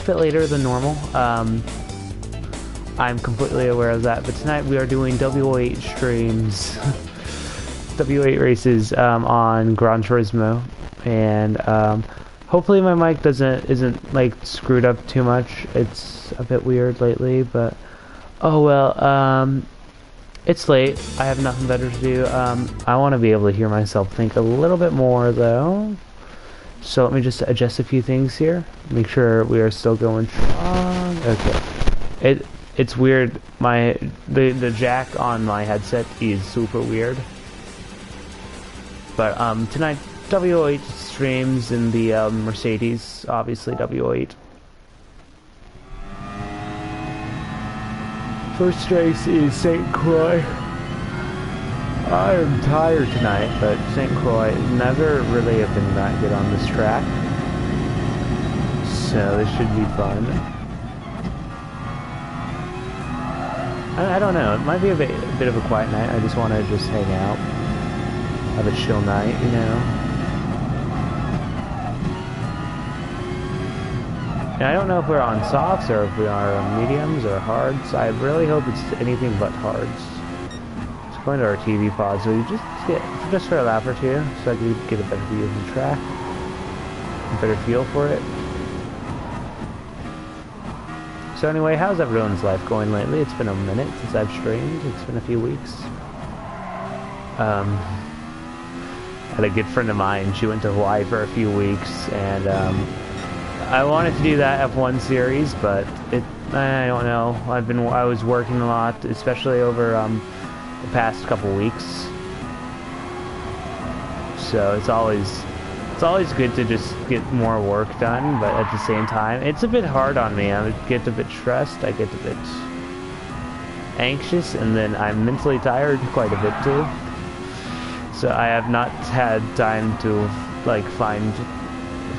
bit later than normal. I'm completely aware of that, but tonight we are doing W08 streams, W8 races on Gran Turismo, and hopefully my mic isn't like screwed up too much. It's a bit weird lately, but oh well. It's late. I have nothing better to do. I want to be able to hear myself think a little bit more though. So let me just adjust a few things here. Make sure we are still going strong. Okay. It's weird. The jack on my headset is super weird. But tonight W08 streams in the Mercedes, obviously W08. First race is St. Croix. I am tired tonight, but St. Croix never really have been that good on this track. So this should be fun. I don't know, it might be a bit of a quiet night. I just want to just hang out. Have a chill night, you know. And I don't know if we're on softs or if we are on mediums or hards. I really hope it's anything but hards. Let's go into our TV pod so we just for a lap or two so I can get a better view of the track. A better feel for it. So anyway, how's everyone's life going lately? It's been a minute since I've streamed. It's been a few weeks. Had a good friend of mine. She went to Hawaii for a few weeks, and I wanted to do that F1 series, but I don't know. I was working a lot, especially over the past couple weeks. So it's always good to just get more work done, but at the same time, it's a bit hard on me. I get a bit stressed, I get a bit anxious, and then I'm mentally tired quite a bit too. So I have not had time to like find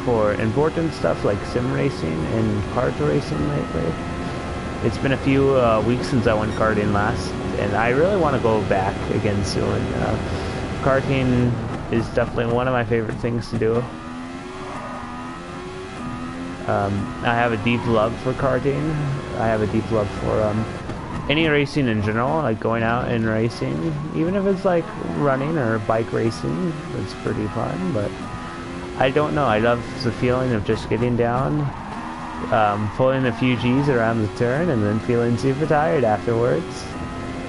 for important stuff like sim racing and kart racing lately. It's been a few weeks since I went karting last, and I really want to go back again soon. Karting is definitely one of my favorite things to do. I have a deep love for karting. I have a deep love for any racing in general, like going out and racing. Even if it's like running or bike racing, it's pretty fun, but I don't know, I love the feeling of just getting down, pulling a few G's around the turn, and then feeling super tired afterwards.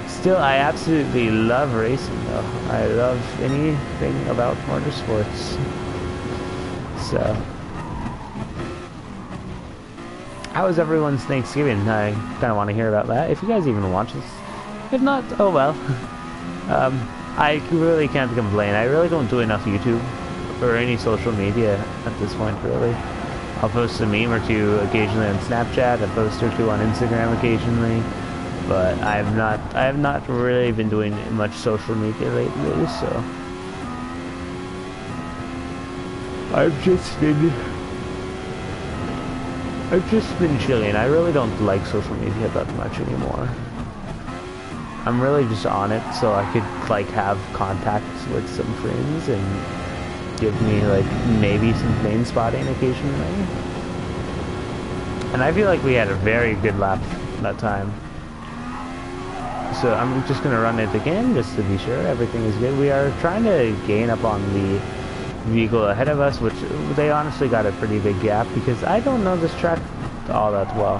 Still, I absolutely love racing though. I love anything about motorsports. So, how was everyone's Thanksgiving? I kind of want to hear about that. If you guys even watch this. If not, oh well. I really can't complain. I really don't do enough YouTube or any social media at this point, really. I'll post a meme or two occasionally on Snapchat, a post or two on Instagram occasionally. But I have not really been doing much social media lately, so I've just been chilling. I really don't like social media that much anymore. I'm really just on it so I could like have contacts with some friends and give me like maybe some plane spotting occasionally. And I feel like we had a very good lap that time. So I'm just going to run it again just to be sure everything is good. We are trying to gain up on the vehicle ahead of us, which they honestly got a pretty big gap because I don't know this track all that well.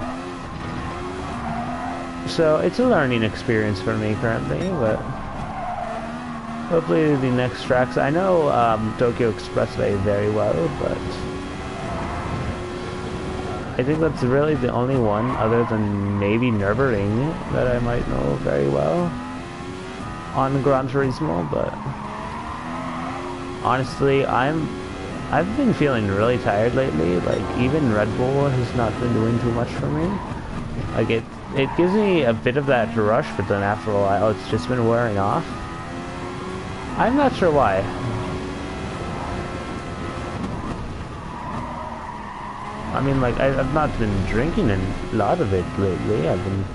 So it's a learning experience for me currently, but hopefully the next tracks. I know Tokyo Expressway very well, but I think that's really the only one, other than maybe Nürburgring, that I might know very well on Gran Turismo. But honestly, I've been feeling really tired lately. Like even Red Bull has not been doing too much for me. Like it gives me a bit of that rush, but then after a while, it's just been wearing off. I'm not sure why. I mean, like, I've not been drinking a lot of it lately. I've been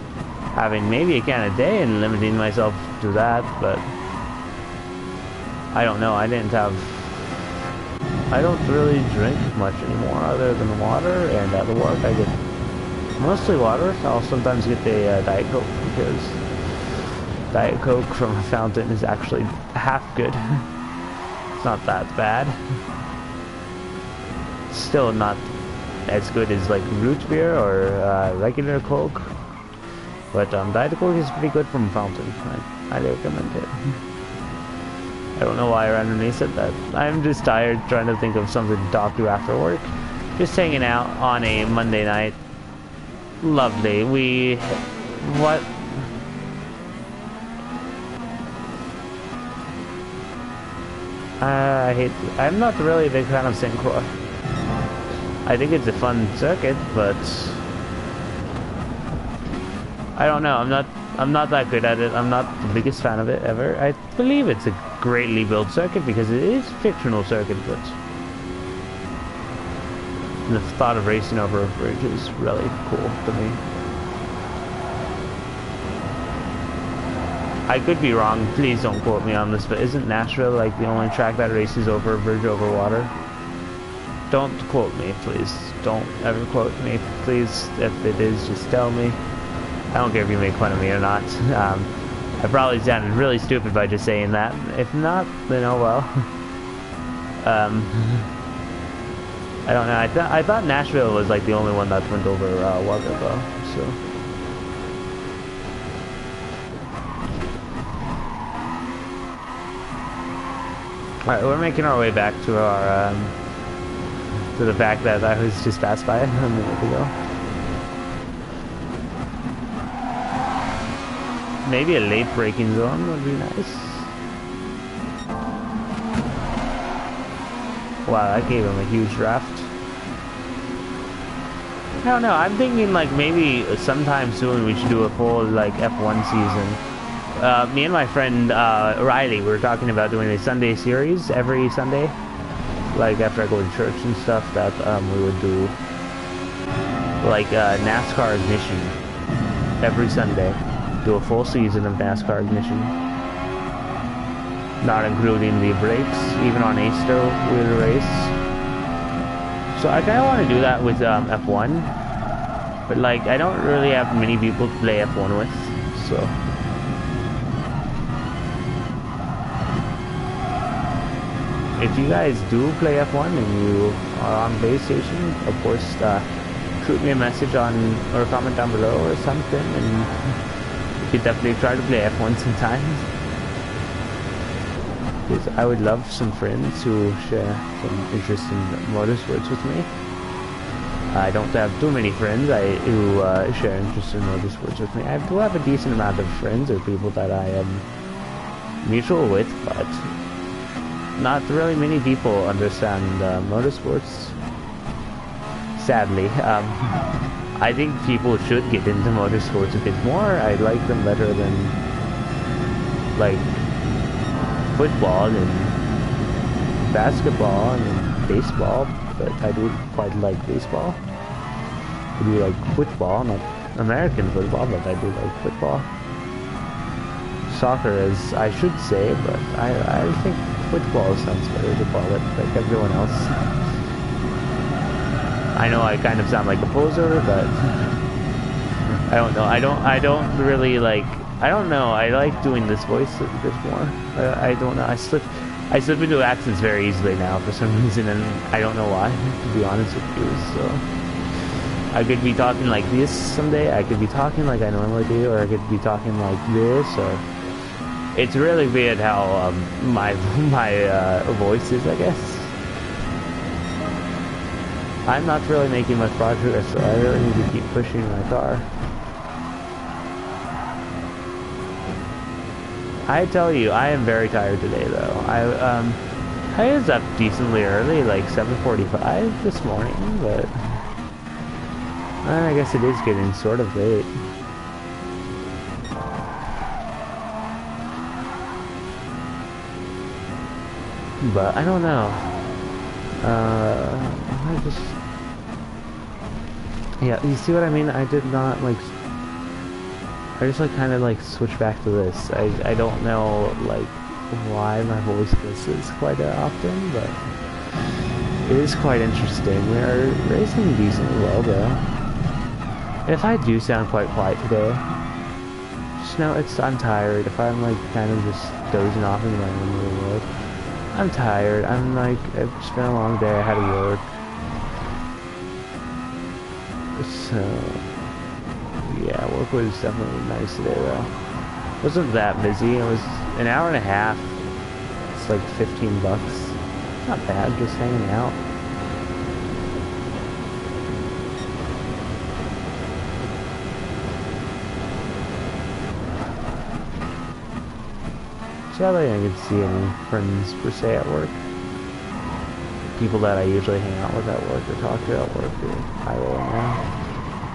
having maybe a can a day and limiting myself to that, but I don't know. I don't really drink much anymore other than water, and at work I get Mostly water. I'll sometimes get the Diet Coke because Diet Coke from a fountain is actually half good. It's not that bad. Still not as good as like root beer or regular Coke. But Diet Coke is pretty good from a fountain. I highly recommend it. I don't know why I randomly said that. I'm just tired trying to think of something to talk to after work. Just hanging out on a Monday night. Lovely. What? I'm not really a big fan of St. Croix. I think it's a fun circuit, but I don't know. I'm not that good at it. I'm not the biggest fan of it ever. I believe it's a greatly built circuit because it is a fictional circuit, but the thought of racing over a bridge is really cool to me. I could be wrong, please don't quote me on this, but isn't Nashville like the only track that races over a bridge over water? Don't quote me, please. Don't ever quote me, please. If it is, just tell me. I don't care if you make fun of me or not. I probably sounded really stupid by just saying that. If not, then oh well. I don't know. I thought Nashville was like the only one that went over water though. So. All right, we're making our way back to our to the fact that I was just passed by a minute ago. Maybe a late braking zone would be nice. Wow, that gave him a huge draft. I don't know, I'm thinking like maybe sometime soon we should do a full like F1 season. Me and my friend Riley, we were talking about doing a Sunday series every Sunday. Like after I go to church and stuff, that we would do like NASCAR Ignition every Sunday. Do a full season of NASCAR Ignition. Not including the breaks, even on Easter we would race. So I kind of want to do that with F1. But like, I don't really have many people to play F1 with, so. If you guys do play F1 and you are on PlayStation, of course, shoot me a message on or a comment down below or something, and we could definitely try to play F1 sometime. Because I would love some friends who share some interest in motorsports with me. I don't have too many friends who share interest in motorsports with me. I do have a decent amount of friends or people that I am mutual with, but not really many people understand motorsports. Sadly, I think people should get into motorsports a bit more. I like them better than like football and basketball and baseball, but I do quite like baseball. I do like football, not American football, but I do like football. Soccer, as I should say, but I think football sounds better to call it, like everyone else. I know I kind of sound like a poser, but I don't know. I don't really like. I don't know. I like doing this voice a bit more. I don't know. I slip into accents very easily now for some reason, and I don't know why. To be honest with you, so I could be talking like this someday. I could be talking like I normally do, or I could be talking like this, or. It's really weird how my voice is, I guess. I'm not really making much progress, so I really need to keep pushing my car. I tell you, I am very tired today, though. I was up decently early, like 7:45 this morning, but I guess it is getting sort of late. But I don't know. I just, yeah, you see what I mean? I did not like. I just like kind of like switch back to this. I don't know like why my voice glitches quite often, but it is quite interesting. We are racing decently well though. If I do sound quite quiet today, just know I'm tired. If I'm like kind of just dozing off in my own little world, I'm tired. I'm like, it's been a long day. I had to work. So, yeah, work was definitely nice today though. It wasn't that busy. It was an hour and a half. It's like $15. Not bad, just hanging out. Sadly, I didn't see any friends per se at work. People that I usually hang out with at work or talk to at work or I will now.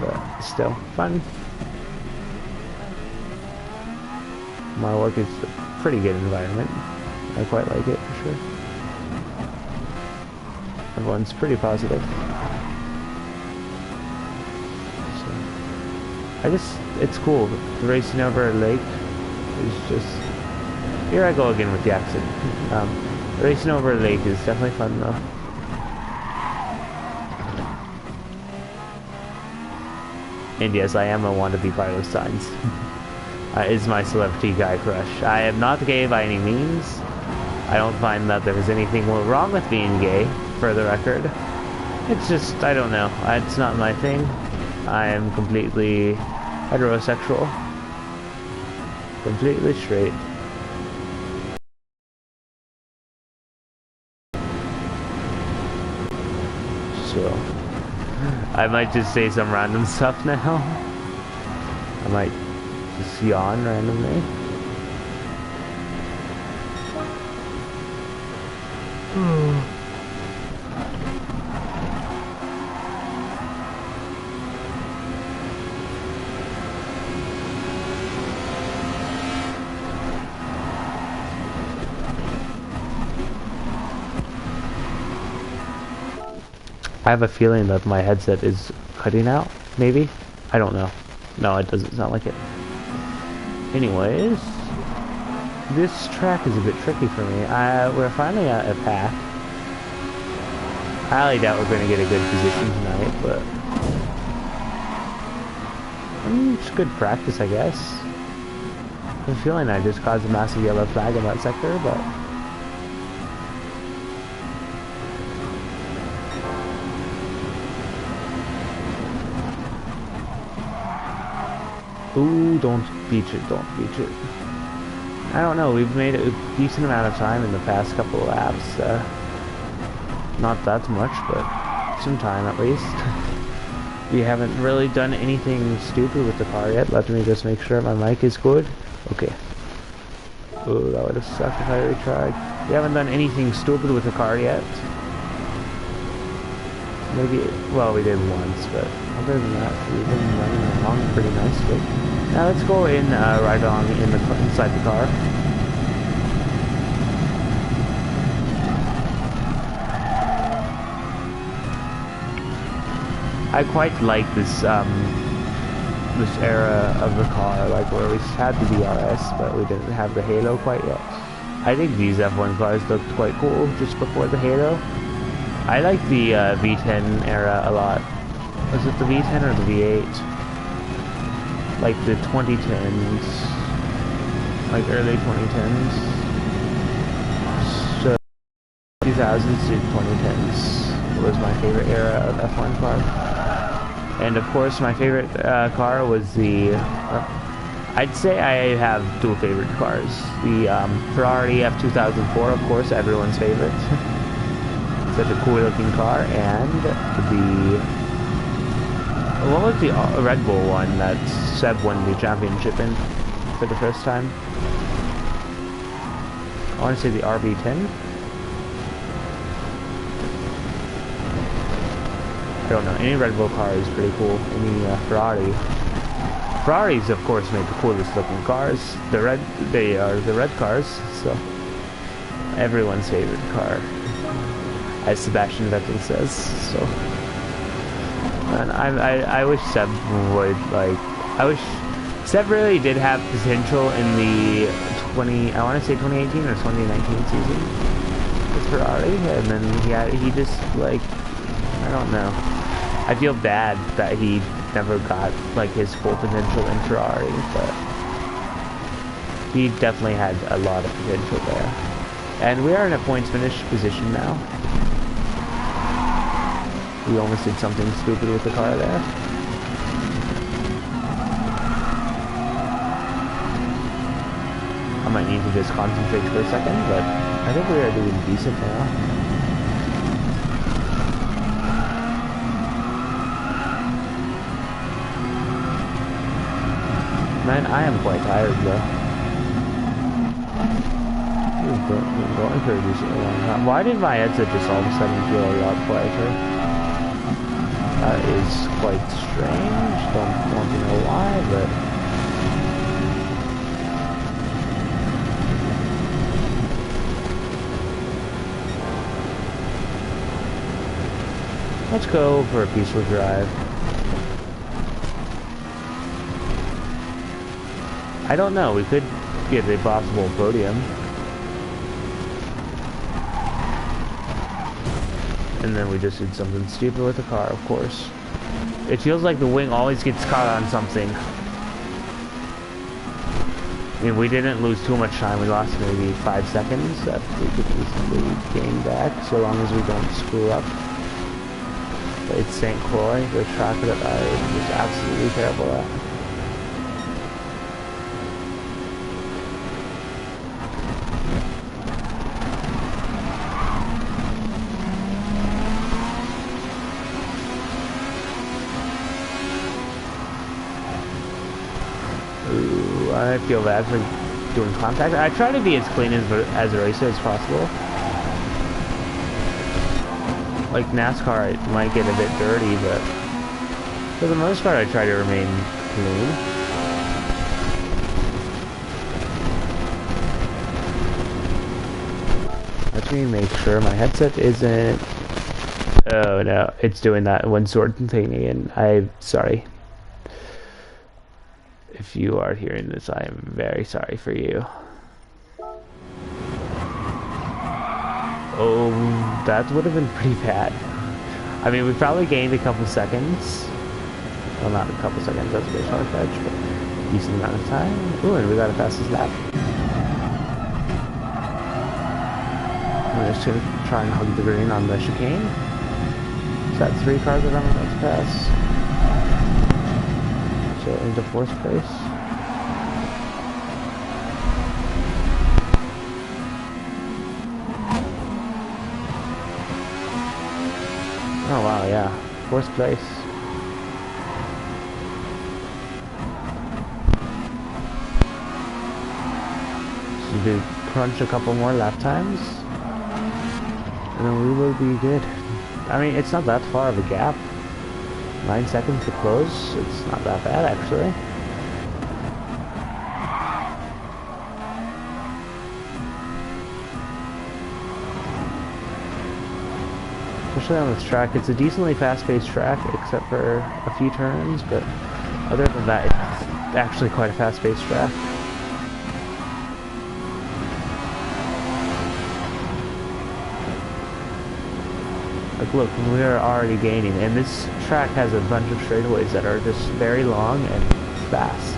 But still, fun. My work is a pretty good environment. I quite like it for sure. Everyone's pretty positive. So, it's cool. The racing over a lake is just... Here I go again with the accent. Racing over a lake is definitely fun though. And yes, I am a wannabe Carlos Sainz. Is my celebrity guy crush. I am not gay by any means. I don't find that there is anything wrong with being gay, for the record. It's just, I don't know. It's not my thing. I am completely heterosexual. Completely straight. So, I might just say some random stuff now. I might just yawn randomly. I have a feeling that my headset is cutting out, maybe? I don't know. No, it doesn't sound like it. Anyways, this track is a bit tricky for me. We're finally at a pack. I highly doubt we're going to get a good position tonight, but... it's good practice, I guess. I have a feeling I just caused a massive yellow flag in that sector, but... Ooh, don't beach it, don't beach it. I don't know, we've made a decent amount of time in the past couple of laps. Not that much, but some time at least. We haven't really done anything stupid with the car yet. Let me just make sure my mic is good. Okay. Oh, that would have sucked if I retried. We haven't done anything stupid with the car yet. Maybe, well, we did once, but other than that, we've been running along pretty nicely. Now let's go in right along inside the car. I quite like this this era of the car, like where we had the DRS, but we didn't have the Halo quite yet. I think these F1 cars looked quite cool just before the Halo. I like the V10 era a lot. Was it the V10 or the V8? Like the 2010s. Like early 2010s. So 2000s to 2010s was my favorite era of F1 car. And of course my favorite car was the... I'd say I have two favorite cars. The Ferrari F2004, of course, everyone's favorite. Such a cool looking car, and the what was the Red Bull one that Seb won the championship in for the first time? I want to say the RB10. I don't know. Any Red Bull car is pretty cool. Any Ferrari. Ferraris, of course, make the coolest looking cars. They are the red cars, so everyone's favorite car, as Sebastian Vettel says. So, and I wish Seb would I wish Seb really did have potential in the I want to say 2018 or 2019 season with Ferrari, and then he just I don't know. I I feel bad that he never got like his full potential in Ferrari, but he definitely had a lot of potential there. And we are in a points finish position now. We almost did something stupid with the car there. I might need to just concentrate for a second, but I think we are doing decent now. Man, I am quite tired though. We've been going for a decent long time. Why did my headset just all of a sudden feel a lot quieter? That is quite strange. Don't want to know why, but... let's go for a peaceful drive. I don't know, we could get a possible podium. And then we just did something stupid with the car, of course. It feels like the wing always gets caught on something. I mean, we didn't lose too much time. We lost maybe 5 seconds that we could easily gain back, so long as we don't screw up. But it's St. Croix, the track that I was absolutely terrible at. I feel bad for doing contact. I try to be as clean as a racer as possible. Like NASCAR, it might get a bit dirty, but for the most part, I try to remain clean. Let me make sure my headset isn't... oh no, it's doing that one sword thing again. I'm sorry. If you are hearing this, I am very sorry for you. Oh, that would have been pretty bad. I mean, we probably gained a couple seconds. Well, not a couple seconds, that's a bit far-fetched, but decent amount of time. Ooh, and we got a fastest lap. I'm just gonna try and hug the green on the chicane. Is that 3 cars that I'm about to pass? So into 4th place. Oh wow, yeah, 4th place. So we crunch a couple more lap times, and then we will be good. I mean, it's not that far of a gap. 9 seconds to close. It's not that bad, actually. Especially on this track. It's a decently fast-paced track, except for a few turns, but other than that, it's actually quite a fast-paced track. Like, look, we are already gaining, and this track has a bunch of straightaways that are just very long and fast.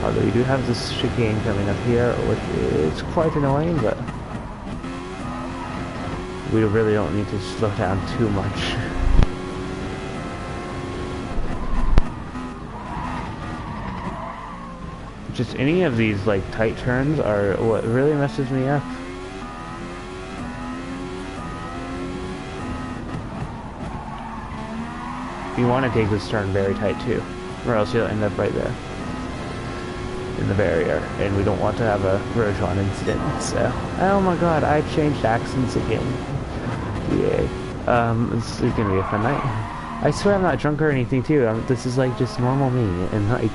Although you do have this chicane coming up here, which is quite annoying, but we really don't need to slow down too much. Just any of these, like, tight turns are what really messes me up. You want to take this turn very tight too, or else you'll end up right there in the barrier, and we don't want to have a Rojon incident. So, oh my god, I changed accents again. Yay. This is gonna be a fun night. I swear I'm not drunk or anything too. This is like just normal me, and like,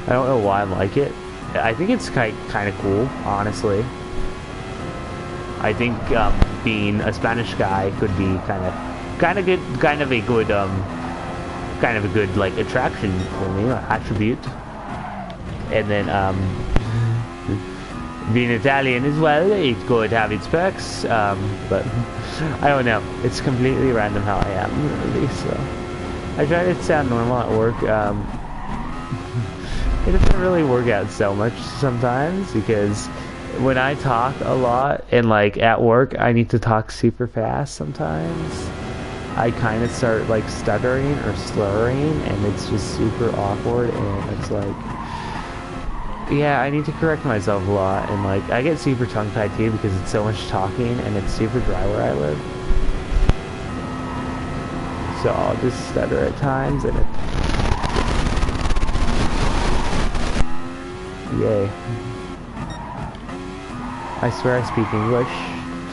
I don't know why I like it. I think it's kind of cool, honestly. I think being a Spanish guy could be kind of a good like attraction for me, attribute. And then being Italian as well, it could have its perks, but I don't know, it's completely random how I am, really, so I try to sound normal at work. It doesn't really work out so much sometimes because when I talk a lot and like at work, I need to talk super fast sometimes. I kind of start like stuttering or slurring, and it's just super awkward, and it's like, yeah, I need to correct myself a lot, and like I get super tongue-tied too because it's so much talking and it's super dry where I live. So I'll just stutter at times, and yay. I swear I speak English.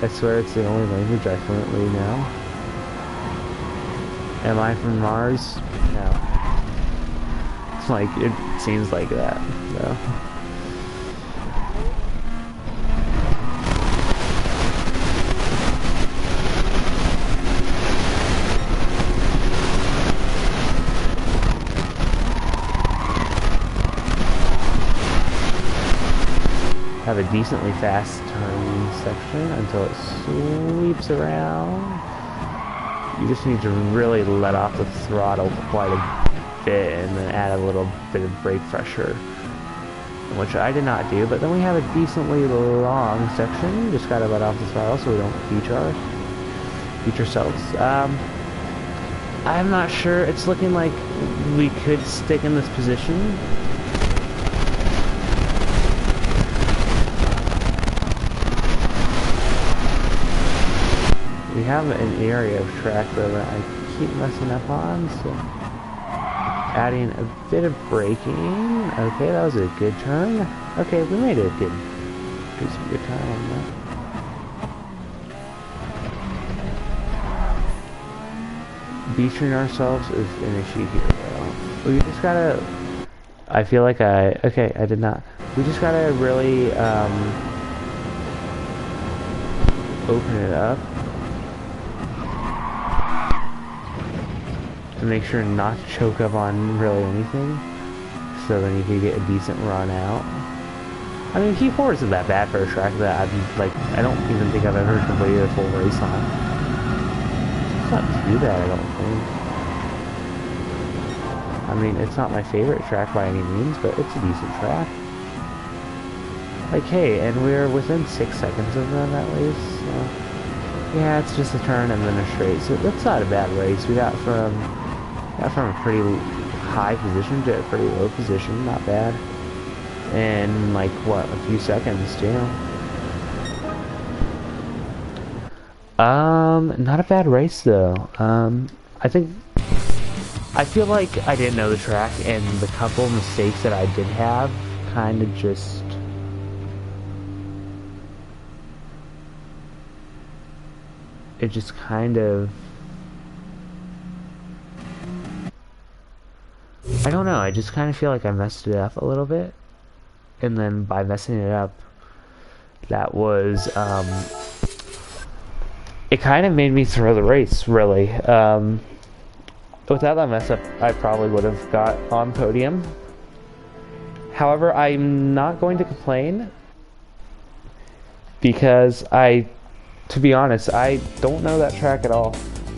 I swear it's the only language I fluently know. Am I from Mars? No. It's like, it seems like that, so. Have a decently fast turning section until it sweeps around. You just need to really let off the throttle quite a bit and then add a little bit of brake pressure, which I did not do. But then we have a decently long section. Just gotta let off the throttle so we don't beat ourselves. I'm not sure. It's looking like we could stick in this position. We have an area of track though that I keep messing up on, so adding a bit of braking. Okay, that was a good turn. Okay, we made a good turn on that. Beaching ourselves is an issue here though. We just gotta, I feel like okay, I did not. We just gotta really open it up. To make sure not to choke up on really anything, so then you can get a decent run out. I mean, P4 isn't that bad for a track that I don't even think I've ever completed a full race on. It's not too bad, I don't think. I mean, it's not my favorite track by any means, but it's a decent track. Like, hey, and we're within 6 seconds of them at least, so. Yeah, it's just a turn and then a straight, so that's not a bad race. We got from a pretty high position to a pretty low position, not bad. And like what, a few seconds too. Not a bad race though. I feel like I didn't know the track, and the couple mistakes that I did have kind of just kind of, I don't know, I just kind of feel like I messed it up a little bit, and then by messing it up, that was, it kind of made me throw the race, really. Without that mess up, I probably would have got on podium. However, I'm not going to complain, because to be honest, I don't know that track at all.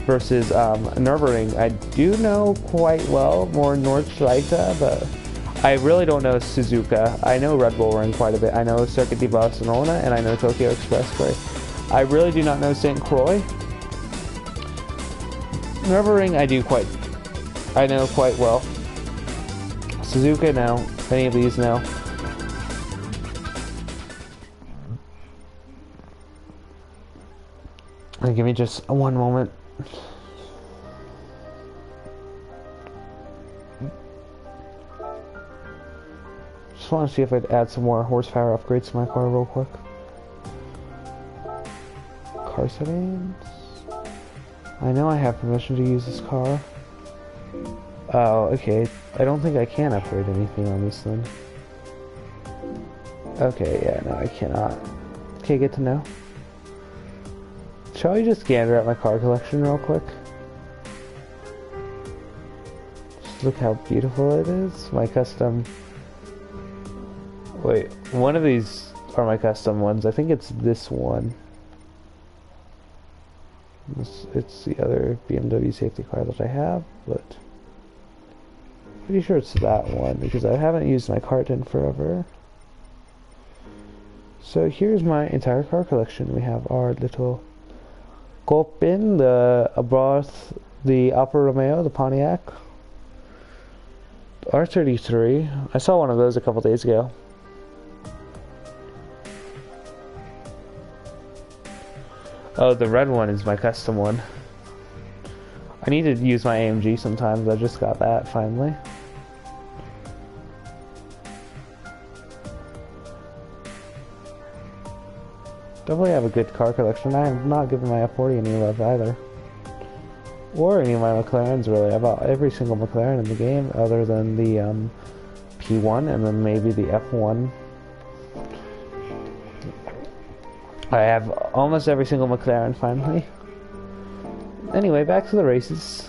Versus Nürburgring, I do know quite well, more Nordschleife, but I really don't know Suzuka. I know Red Bull Ring quite a bit. I know Circuit de Barcelona, and I know Tokyo Expressway. I really do not know St. Croix. Nürburgring, I know quite well. Suzuka, no. Any of these, no. Give me just one moment. Just want to see if I'd add some more horsepower upgrades to my car real quick. Car settings. I know I have permission to use this car. Oh, okay. I don't think I can upgrade anything on this then. Okay, yeah, no, I cannot. Okay, good to know. Shall we just gander at my car collection real quick? Just look how beautiful it is. My custom... Wait, one of these are my custom ones. I think it's this one. It's the other BMW safety car that I have, but... Pretty sure it's that one because I haven't used my Kart in forever. So here's my entire car collection. We have our little Gopin, the Abarth, the Alfa Romeo, the Pontiac, R33. I saw one of those a couple days ago. Oh, the red one is my custom one. I need to use my AMG sometimes. I just got that finally. Definitely have a good car collection. I am not giving my F40 any love either. Or any of my McLarens really. I bought every single McLaren in the game other than the P1 and then maybe the F1. I have almost every single McLaren finally. Anyway, back to the races.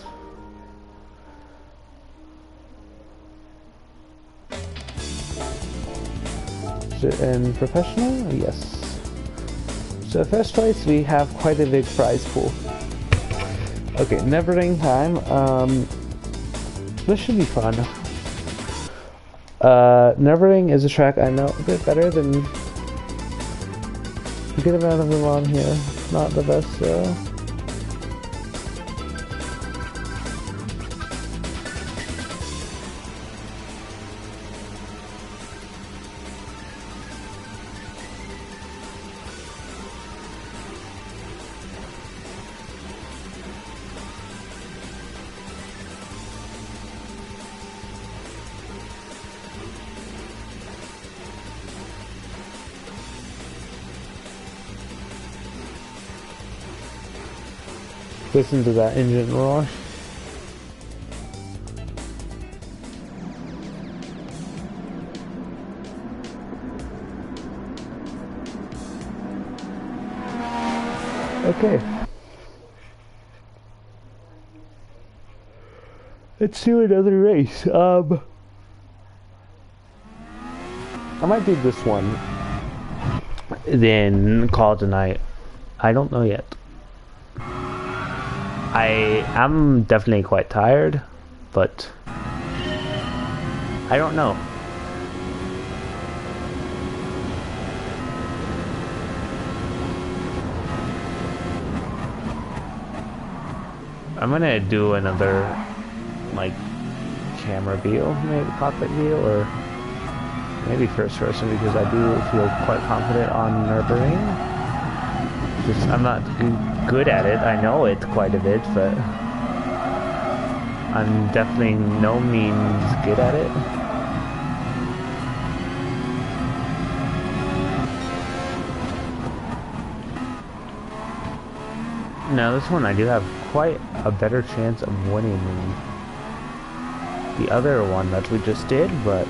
In professional? Yes. So first place, we have quite a big prize pool. Okay, never-ending time. This should be fun. Never-ending is a track I know a bit better than a good amount of them on here. Not the best, though. Listen to that engine roar. Okay. Let's do another race. I might do this one, then call it a night. I don't know yet. I'm definitely quite tired, but I don't know. I'm gonna do another, like, camera view, maybe cockpit view, or maybe first person because I do feel quite confident on Nürburgring. Just, I'm not good at it. I know it quite a bit, but I'm definitely no means good at it. Now this one I do have quite a better chance of winning than the other one that we just did, but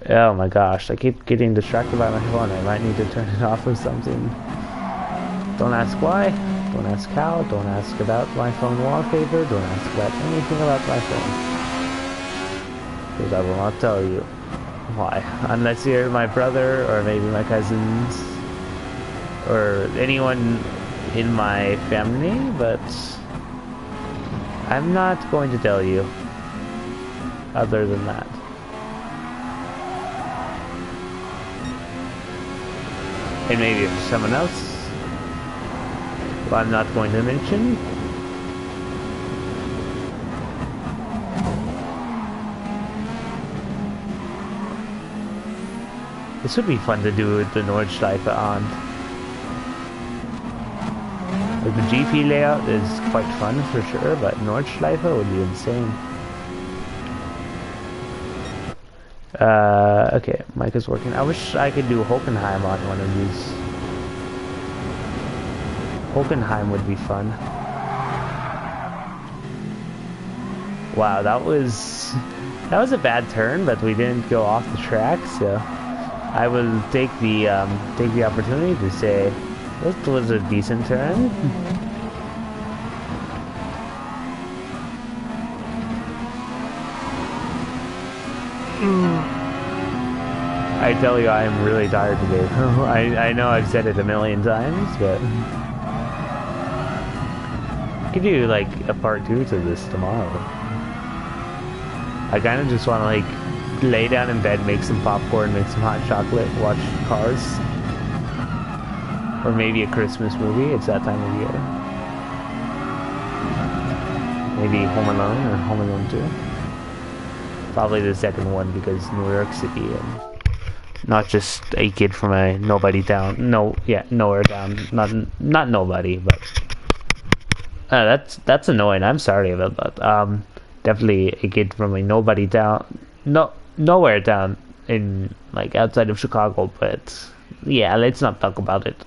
oh my gosh, I keep getting distracted by my phone. I might need to turn it off or something. Don't ask why, don't ask how, don't ask about my phone wallpaper, don't ask about anything about my phone. Because I will not tell you why. Unless you're my brother, or maybe my cousins, or anyone in my family, but I'm not going to tell you other than that. And maybe if someone else who I'm not going to mention. This would be fun to do with the Nordschleife on. Like the GP layout is quite fun for sure, but Nordschleife would be insane. Okay, mic is working. I wish I could do Hockenheim on one of these. Hockenheim would be fun. Wow, that was a bad turn, but we didn't go off the track, so I will take the opportunity to say this was a decent turn. I tell you, I am really tired today. I know I've said it a million times, but I could do like a part 2 to this tomorrow. I kind of just want to like lay down in bed, make some popcorn, make some hot chocolate, watch Cars, or maybe a Christmas movie. It's that time of year. Maybe Home Alone or Home Alone 2. Probably the second one because New York City and not just a kid from a nobody town. No, yeah, nowhere town. Not nobody, but that's annoying. I'm sorry about that. Definitely a kid from a nobody town. Nowhere town in like outside of Chicago. But yeah, let's not talk about it.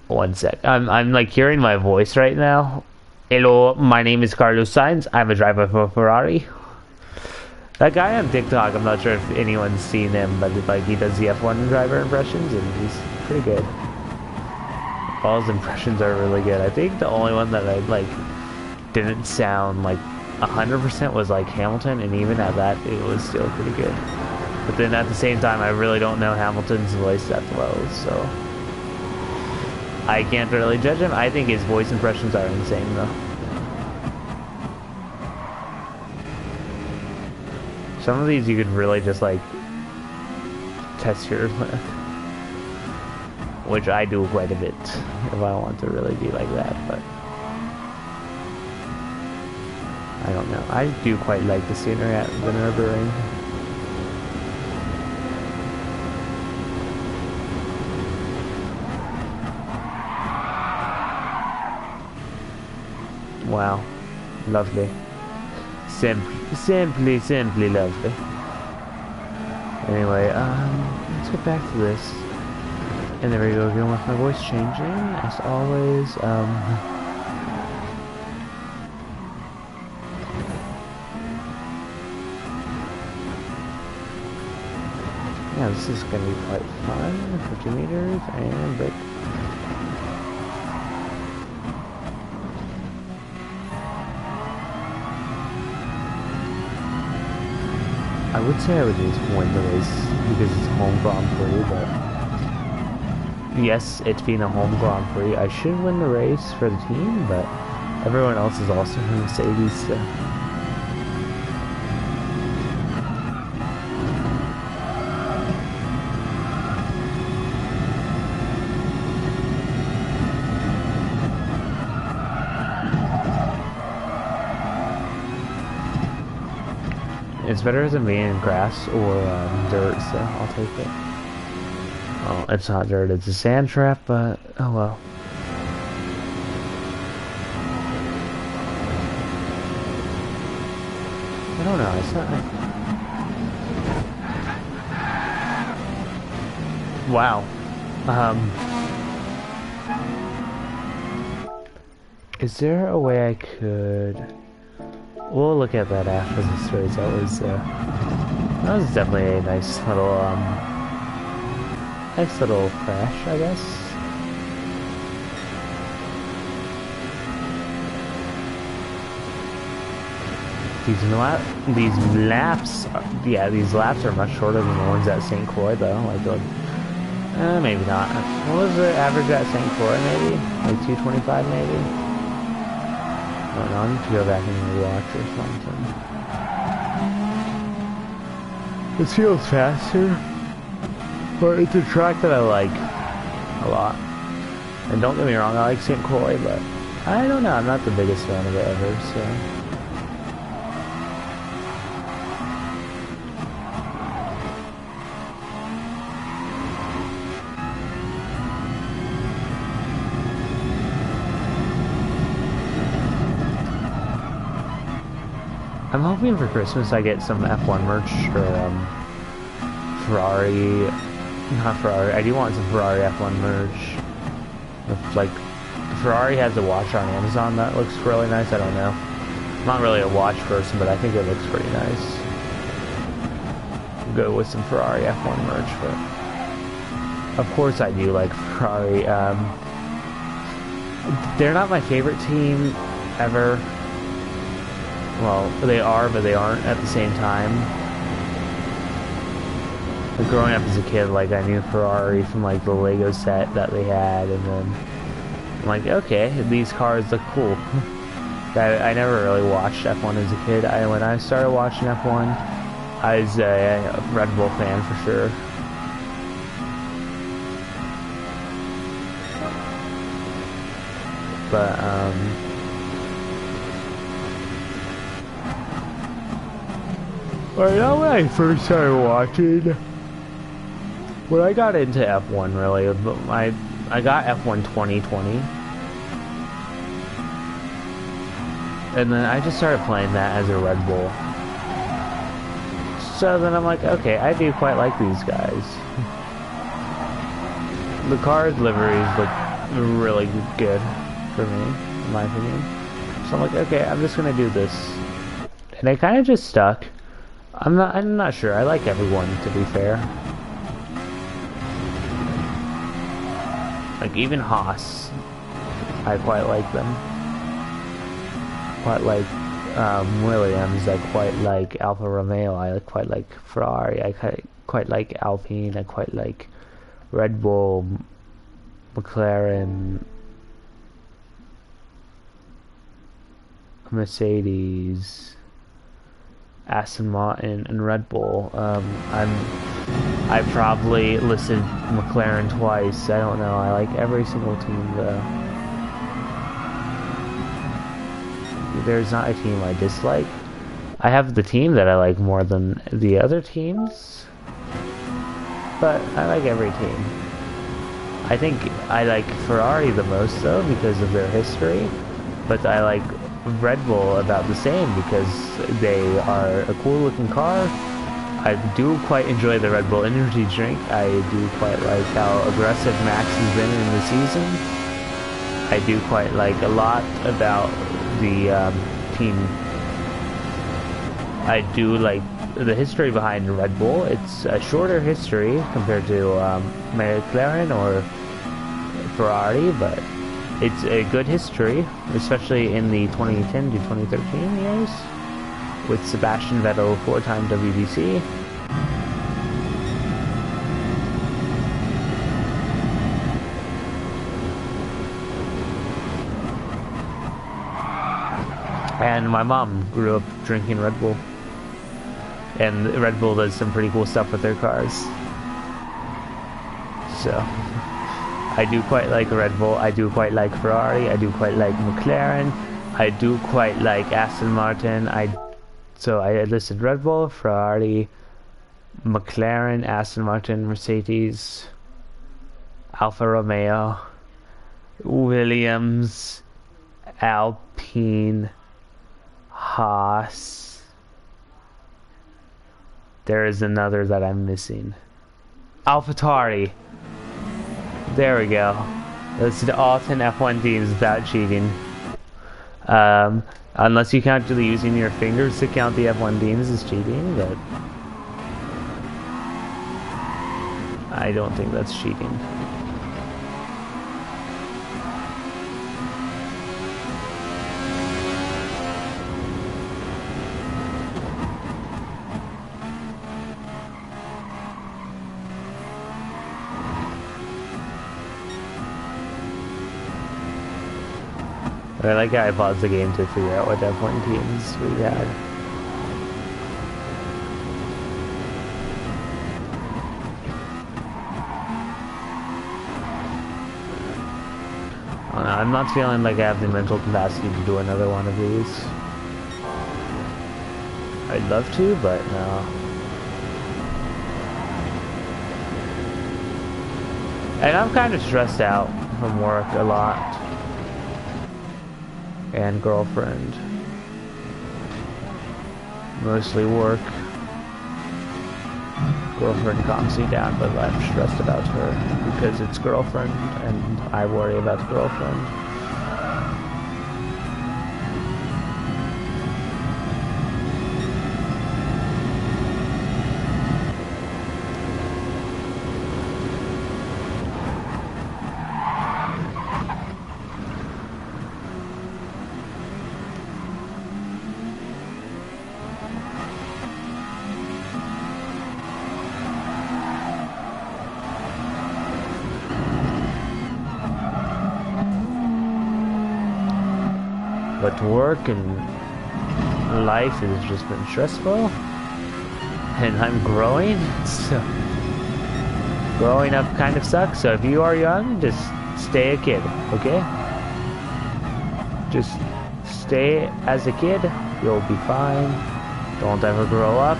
One sec. I'm like hearing my voice right now. Hello, my name is Carlos Sainz. I'm a driver for Ferrari. That guy on TikTok, I'm not sure if anyone's seen him, but like he does the F1 driver impressions, and he's pretty good. All his impressions are really good. I think the only one that I like didn't sound like 100% was like Hamilton, and even at that, it was still pretty good. But then at the same time, I really don't know Hamilton's voice that well, so I can't really judge him. I think his voice impressions are insane, though. Some of these you could really just like test your which I do quite a bit if I want to really be like that, but I don't know. I do quite like the scenery at the Nürburgring. Wow, lovely. Simply lovely. Anyway, let's get back to this. And there we go again with my voice changing, as always. Yeah, this is gonna be quite fun. 50 meters and brake. I would say I would just win the race because it's a home Grand Prix, but yes, it's being a home Grand Prix. I should win the race for the team, but everyone else is also from Mercedes, so. It's better than being in grass or dirt, so I'll take it. Oh, it's not dirt, it's a sand trap, but oh well. I don't know, it's not... Wow. Is there a way I could... We'll look at that after this race. That was definitely a nice little crash, I guess. These laps are much shorter than the ones at St. Croix, though. Like, maybe not. What was the average at St. Croix? Maybe like 225, maybe. I don't know, I need to go back and rewatch or something. This feels faster, but it's a track that I like a lot. And don't get me wrong, I like St. Croix, but I don't know, I'm not the biggest fan of it ever, so... I'm hoping for Christmas I get some F1 merch or Ferrari, not Ferrari, I do want some Ferrari F1 merch. If, like, Ferrari has a watch on Amazon that looks really nice, I don't know. I'm not really a watch person, but I think it looks pretty nice. Go with some Ferrari F1 merch, but of course I do like Ferrari. They're not my favorite team ever. Well, they are, but they aren't at the same time. But growing up as a kid, like, I knew Ferrari from, like, the Lego set that they had, and then I'm like, okay, these cars look cool. I never really watched F1 as a kid. When I started watching F1, I was a Red Bull fan for sure. But well, when I first started watching, when I got into F1 really, I got F1 2020, and then I just started playing that as a Red Bull. So then I'm like, okay, I do quite like these guys. The cars liveries look really good for me, in my opinion. So I'm like, okay, I'm just gonna do this, and it kind of just stuck. I'm not sure. I like everyone, to be fair. Like even Haas, I quite like them. Quite like Williams. I quite like Alfa Romeo. I quite like Ferrari. I quite like Alpine. I quite like Red Bull, McLaren, Mercedes, Aston Martin, and Red Bull. I probably listed McLaren twice. I don't know. I like every single team though. There's not a team I dislike. I have the team that I like more than the other teams, but I like every team. I think I like Ferrari the most though because of their history, but I like Red Bull about the same because they are a cool looking car. I do quite enjoy the Red Bull energy drink. I do quite like how aggressive Max has been in the season. I do quite like a lot about the team. I do like the history behind Red Bull. It's a shorter history compared to McLaren or Ferrari, but it's a good history, especially in the 2010 to 2013 years, with Sebastian Vettel, 4-time WBC. And my mom grew up drinking Red Bull. And Red Bull does some pretty cool stuff with their cars. So I do quite like Red Bull. I do quite like Ferrari. I do quite like McLaren. I do quite like Aston Martin. So I listed Red Bull, Ferrari, McLaren, Aston Martin, Mercedes, Alfa Romeo, Williams, Alpine, Haas. There is another that I'm missing. AlphaTauri. There we go. Listed all 10 F1 teams without cheating. Unless you count using your fingers to count the F1 teams as cheating, but I don't think that's cheating. I like how I paused the game to figure out what F1 teams we had. I don't know, I'm not feeling like I have the mental capacity to do another one of these. I'd love to, but no. And I'm kind of stressed out from work a lot. And girlfriend. Mostly work. Girlfriend calms me down, but I'm stressed about her because it's girlfriend and I worry about girlfriend. but work and life has just been stressful, and I'm growing, so growing up kind of sucks. So if you are young, just stay a kid, okay? Just stay as a kid, you'll be fine. Don't ever grow up.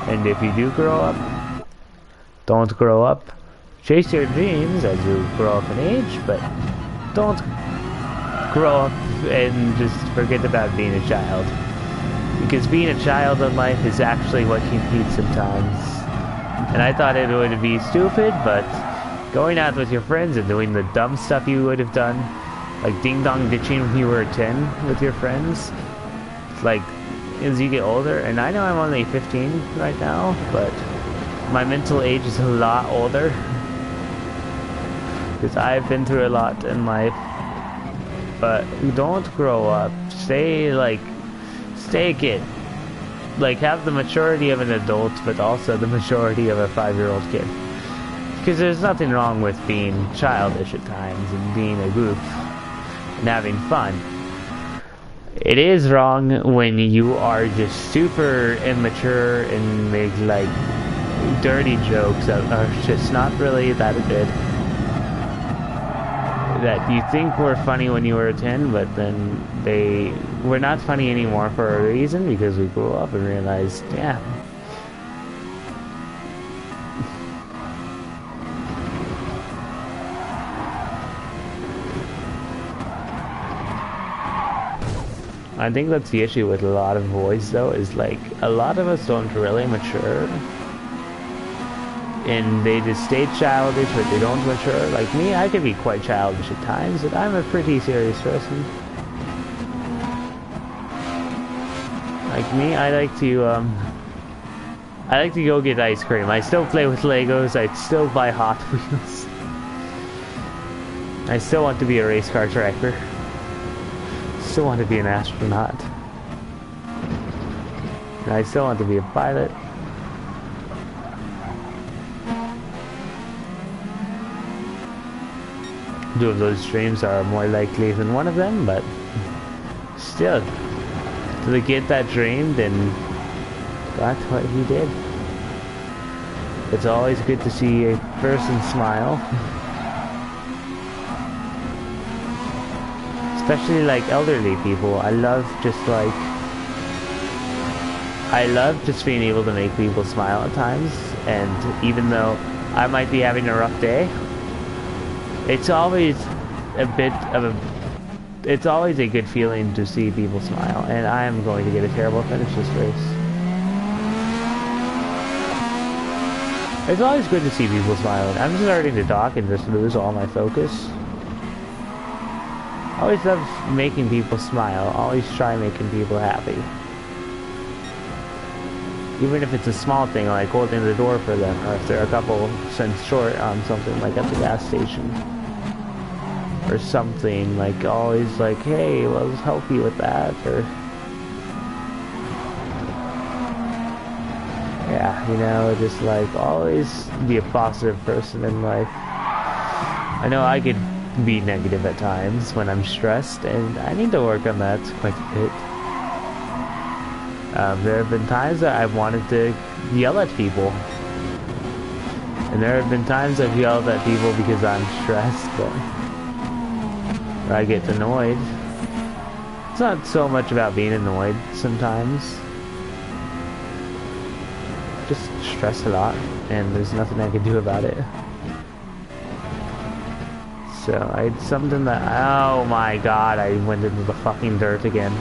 And if you do grow up, don't grow up. Chase your dreams as you grow up in age, but don't grow up and just forget about being a child. Because being a child in life is actually what you need sometimes. And I thought it would be stupid, but going out with your friends and doing the dumb stuff you would have done, like ding-dong ditching when you were 10 with your friends, like, as you get older, and I know I'm only 15 right now, but my mental age is a lot older. Because I've been through a lot in life. But don't grow up. Stay a kid. Like, have the maturity of an adult, but also the maturity of a 5-year-old kid. Because there's nothing wrong with being childish at times and being a goof and having fun. It is wrong when you are just super immature and make, like, dirty jokes that are just not really that good. That you think were funny when you were 10, but then they were not funny anymore for a reason, because we grew up and realized, yeah. I think that's the issue with a lot of boys, though, is like, a lot of us don't really mature. And they just stay childish, but they don't mature. Like me, I can be quite childish at times, but I'm a pretty serious person. Like me, I like to go get ice cream. I still play with Legos, I still buy Hot Wheels. I still want to be a race car driver. Still want to be an astronaut. And I still want to be a pilot. Two of those dreams are more likely than one of them, but still, to get that dream, then got what he did. It's always good to see a person smile. Especially like elderly people. I love just being able to make people smile at times, and even though I might be having a rough day, it's always a good feeling to see people smile, and I am going to get a terrible finish this race. It's always good to see people smiling. I'm just starting to talk and just lose all my focus. I always love making people smile. I always try making people happy. Even if it's a small thing, like holding the door for them, or if they're a couple cents short on something, like at the gas station. Or something, like always like, hey, let's help you with that, or... Yeah, you know, just like, always be a positive person in life. I know I could be negative at times when I'm stressed, and I need to work on that quite a bit. There have been times that I've wanted to yell at people. And there have been times I've yelled at people because I'm stressed, but... or I get annoyed. It's not so much about being annoyed sometimes. Just stress a lot, and there's nothing I can do about it. So, it's something that... oh my god, I went into the fucking dirt again.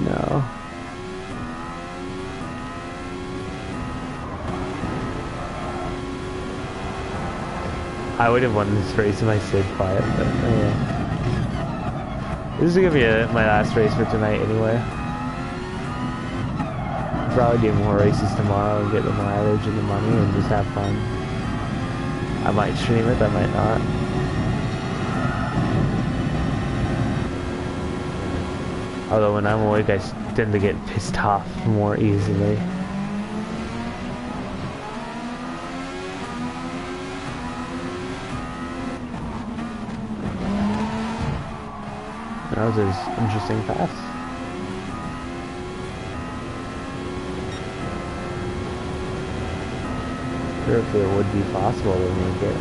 No. I would have won this race if I stayed quiet, but this is gonna be my last race for tonight anyway. I'll probably do more races tomorrow and get the mileage and the money and just have fun. I might stream it, I might not. Although when I'm awake, I tend to get pissed off more easily. That was an interesting pass. Sure, if it would be possible to make it.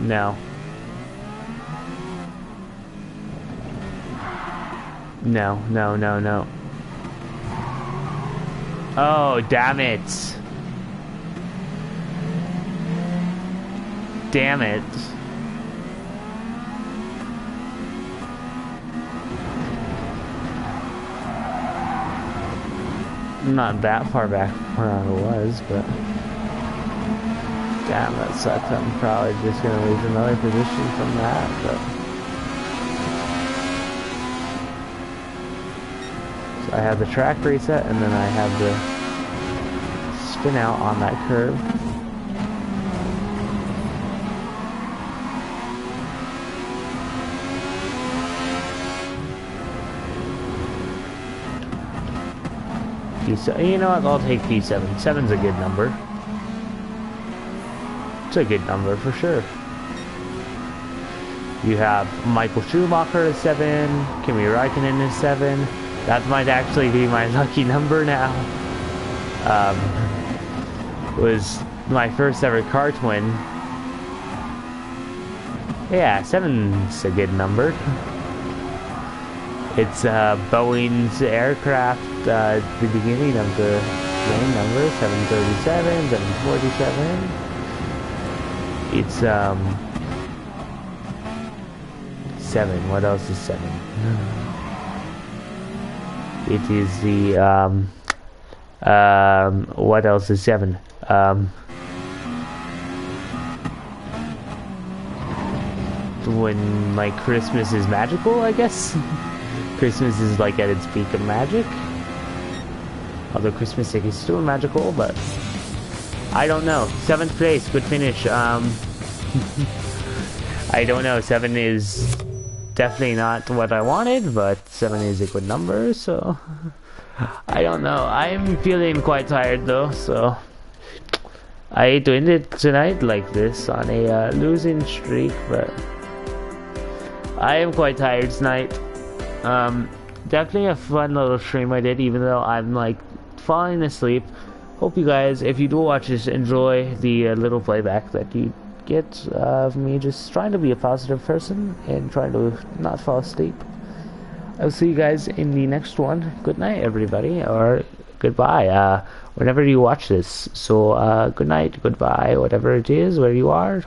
No. No, no, no, no. Oh, damn it. Damn it. Not that far back where I was, but damn, that sucks. I'm probably just gonna lose another position from that, but so I have the track reset and then I have the spin out on that curve. You know what, I'll take P7. 7's a good number. It's a good number for sure. You have Michael Schumacher at 7, Kimi Räikkönen at 7. That might actually be my lucky number now. Was my first ever kart win. Yeah, 7's a good number. It's Boeing's aircraft, the beginning of the main number, 737, 747. It's 7. What else is 7? It is the what else is 7? When my Christmas is magical, I guess. Christmas is like at its peak of magic. Although Christmas is still magical, but I don't know. 7th place, good finish. I don't know. 7 is definitely not what I wanted, but 7 is a good number, so I don't know. I'm feeling quite tired though, so I hate to end it tonight like this on a losing streak, but I am quite tired tonight. Definitely a fun little stream I did, even though I'm like falling asleep. Hope you guys, if you do watch this, enjoy the little playback that you get of me just trying to be a positive person and trying to not fall asleep. I'll see you guys in the next one. Good night, everybody, or goodbye, whenever you watch this. So, good night, goodbye, whatever it is, where you are.